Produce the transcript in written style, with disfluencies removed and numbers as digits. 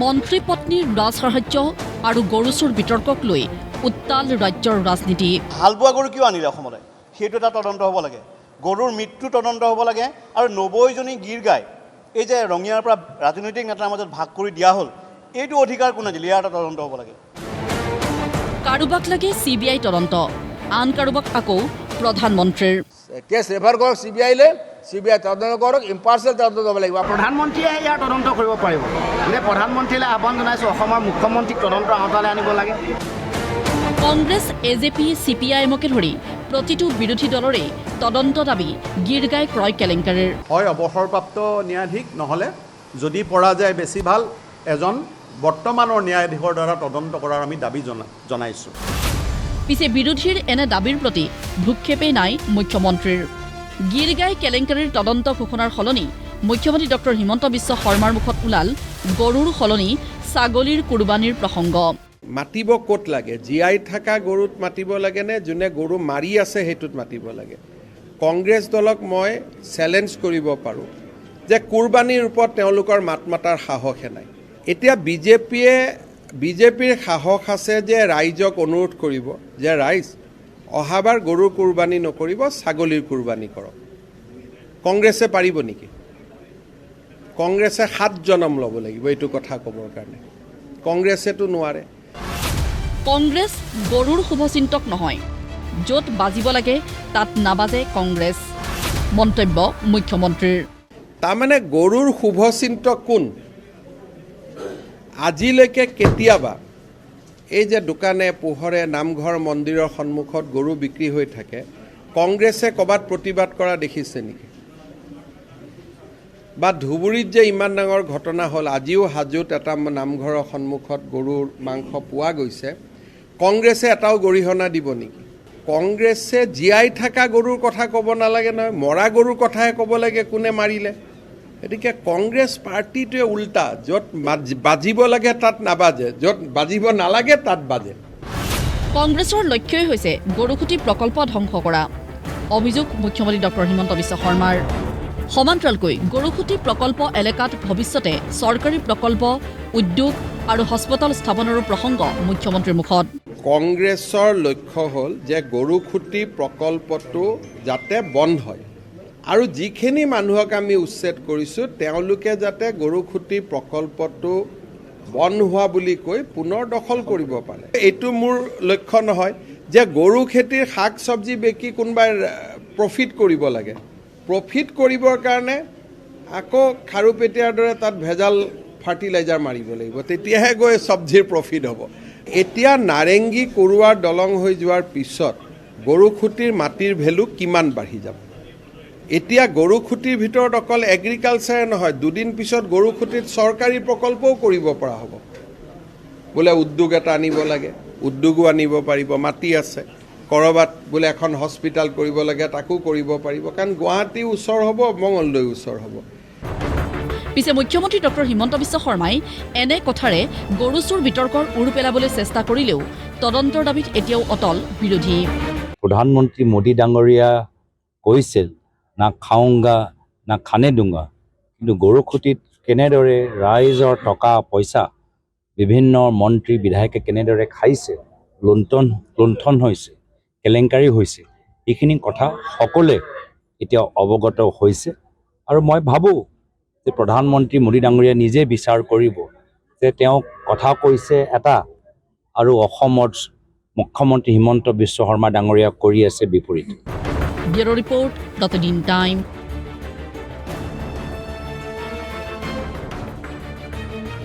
মন্ত্ৰী পত্নীৰ ৰাজসাহায্য আৰু গৰু চোৰ বিতৰ্কক লৈ উত্তাল ৰাজ্যৰ ৰাজনীতি। হাল বোৱা গৰু কিয় আনিলে অসমলৈ সেইটো এটা তদন্ত হ'ব লাগে। গৰুৰ মৃত্যু তদন্ত হ'ব লাগে আৰু 90জনী গীৰ গাই এই যে ৰঙিয়াৰ পৰা ৰাজনৈতিক নেতাৰ মাজত ভাগ কৰি দিয়া হ'ল এইটো অধিকাৰ কোনে দিলে ইয়াৰ এটা তদন্ত হ'ব লাগে। কাৰোবাক লাগে CBI তদন্ত, আন কাৰোবাক আকৌ প্ৰধানমন্ত্ৰীৰ। কেছ ৰেফাৰ কৰক CBI-লৈ, CBI তদন্ত কৰক, ইম্পাৰ্চিয়েল তদন্ত হ'ব লাগিব। প্ৰধানমন্ত্ৰীয়ে ইয়াৰ তদন্ত কৰিব পাৰিব। গতিকে প্ৰধানমন্ত্ৰীলৈ আহ্বান জনাইছোঁ, অসমৰ মুখ্যমন্ত্ৰীক তদন্ত আওতালৈ আনিব লাগে। কংগ্ৰেছ, AJP, CPIMকে ধৰি প্ৰতিটো বিৰোধী দলৰে তদন্ত দাবী গীৰ গাই ক্ৰয় কেলেংকাৰীৰ। হয় অৱসৰপ্ৰাপ্ত ন্যায়াধীশ, নহ'লে যদি পৰা যায় বেছি ভাল এজন বৰ্তমানৰ ন্যায়াধীশৰ দ্বাৰা তদন্ত কৰাৰ আমি দাবী জনাইছোঁ। পিছে বিৰোধীৰ এনে দাবীৰ প্ৰতি ভ্ৰূক্ষেপেই নাই মুখ্যমন্ত্ৰীৰ। গীৰ গাই কেলেংকাৰীৰ তদন্ত ঘোষণাৰ সলনি মুখ্যমন্ত্ৰী ডক্টৰ হিমন্ত বিশ্ব শৰ্মাৰ মুখত ওলাল গৰুৰ সলনি ছাগলীৰ কুৰবানীৰ প্ৰসংগ। মাতিব ক'ত লাগে? জীয়াই থকা গৰুত মাতিব লাগে নে যোনে গৰু মাৰি আছে সেইটোত মাতিব লাগে? কংগ্ৰেছ দলক মই চেলেঞ্জ কৰিব পাৰোঁ যে কুৰবানীৰ ওপৰত তেওঁলোকৰ মাত মাতাৰ সাহসে নাই। এতিয়া বিজেপিৰ সাহস আছে যে ৰাইজক অনুৰোধ কৰিব যে ৰাইজ অহাবাৰ গৰুৰ কুৰবানী নকৰিব, ছাগলীৰ কুৰবানী কৰক। কংগ্ৰেছে পাৰিব নেকি? কংগ্ৰেছে 7 জনম ল'ব লাগিব এইটো কথা ক'বৰ কাৰণে। কংগ্ৰেছেতো নোৱাৰে। কংগ্ৰেছ গৰুৰ শুভচিন্তক নহয়, য'ত বাজিব লাগে তাত নাবাজে কংগ্ৰেছ, মন্তব্য মুখ্যমন্ত্ৰীৰ। তাৰমানে গৰুৰ শুভচিন্তক কোন? আজিলৈকে কেতিয়াবা এই যে দোকানে পোহৰে নামঘৰ মন্দিৰৰ সন্মুখত গৰু বিক্ৰী হৈ থাকে, কংগ্ৰেছে ক'ৰবাত প্ৰতিবাদ কৰা দেখিছে নেকি? বা ধুবুৰীত যে ইমান ডাঙৰ ঘটনা হ'ল, আজিও হাজোত এটা নামঘৰৰ সন্মুখত গৰুৰ মাংস পোৱা গৈছে, কংগ্ৰেছে এটাও গৰিহণা দিব নেকি? কংগ্ৰেছে জীয়াই থকা গৰুৰ কথা ক'ব নালাগে নহয়, মৰা গৰুৰ কথাহে ক'ব লাগে কোনে মাৰিলে। গতিকে কংগ্ৰেছ পাৰ্টিটোৱে উল্টা, য'ত বাজিব লাগে তাত নাবাজে, য'ত বাজিব নালাগে তাত বাজে। কংগ্ৰেছৰ লক্ষ্যই হৈছে গৰুখুটি প্ৰকল্প ধ্বংস কৰা, অভিযোগ মুখ্যমন্ত্ৰী ডক্টৰ হিমন্ত বিশ্ব শৰ্মাৰ। সমান্তৰালকৈ গৰুখুটি প্ৰকল্প এলেকাত ভৱিষ্যতে চৰকাৰী প্ৰকল্প, উদ্যোগ আৰু হাস্পতাল স্থাপনৰো প্ৰসংগ মুখ্যমন্ত্ৰীৰ মুখত। কংগ্ৰেছৰ লক্ষ্য হ'ল যে গৰুখুটি প্ৰকল্পটো যাতে বন্ধ হয় আৰু যিখিনি মানুহক আমি উচ্ছেদ কৰিছোঁ তেওঁলোকে যাতে গৰুখুটি প্ৰকল্পটো বন্ধ হোৱা বুলি কৈ পুনৰ দখল কৰিব পাৰে। এইটো মোৰ লক্ষ্য নহয় যে গৰু খেতিৰ শাক চব্জি বিকি কোনোবাই প্ৰফিট কৰিব লাগে। প্ৰফিট কৰিবৰ কাৰণে আকৌ খাৰুপেটীয়াৰ দৰে তাত ভেজাল ফাৰ্টিলাইজাৰ মাৰিব লাগিব, তেতিয়াহে গৈ চব্জিৰ প্ৰফিট হ'ব। এতিয়া নাৰেংগী কৰোৱাৰ দলং হৈ যোৱাৰ পিছত গৰুখুটিৰ মাটিৰ ভেলু কিমান বাঢ়ি যাব। এতিয়া গৰুখুটিৰ ভিতৰত অকল এগ্ৰিকালচাৰে নহয়, দুদিন পিছত গৰুখুটিত চৰকাৰী প্ৰকল্পও কৰিব পৰা হ'ব। বোলে উদ্যোগ এটা আনিব লাগে, উদ্যোগো আনিব পাৰিব, মাটি আছে। ক'ৰবাত বোলে এখন হস্পিটেল কৰিব লাগে, তাকো কৰিব পাৰিব, কাৰণ গুৱাহাটী ওচৰ হ'ব, মঙলদৈ ওচৰ হ'ব। পিছে মুখ্যমন্ত্ৰী ডক্টৰ হিমন্ত বিশ্ব শৰ্মাই এনে কথাৰে গৰু চোৰ বিতৰ্কৰ উৰ পেলাবলৈ চেষ্টা কৰিলেও তদন্তৰ দাবীত এতিয়াও অটল বিৰোধী। প্ৰধানমন্ত্ৰী মোদী ডাঙৰীয়া কৈছিল না খাওঁগা না খানে দুংগা, কিন্তু গৰুখুটিত কেনেদৰে ৰাইজৰ টকা পইচা বিভিন্ন মন্ত্ৰী বিধায়কে কেনেদৰে খাইছে, লুণ্ঠন হৈছে, কেলেংকাৰী হৈছে, এইখিনি কথা সকলোৱে এতিয়া অৱগত হৈছে। আৰু মই ভাবোঁ যে প্ৰধানমন্ত্ৰী মোদী ডাঙৰীয়াই নিজে বিচাৰ কৰিব যে তেওঁ কথা কৈছে এটা আৰু অসমৰ মুখ্যমন্ত্ৰী হিমন্ত বিশ্ব শৰ্মা ডাঙৰীয়া কৰি আছে বিপৰীত। ব্যুৰো ৰিপৰ্ট, দ্য দিন টাইম।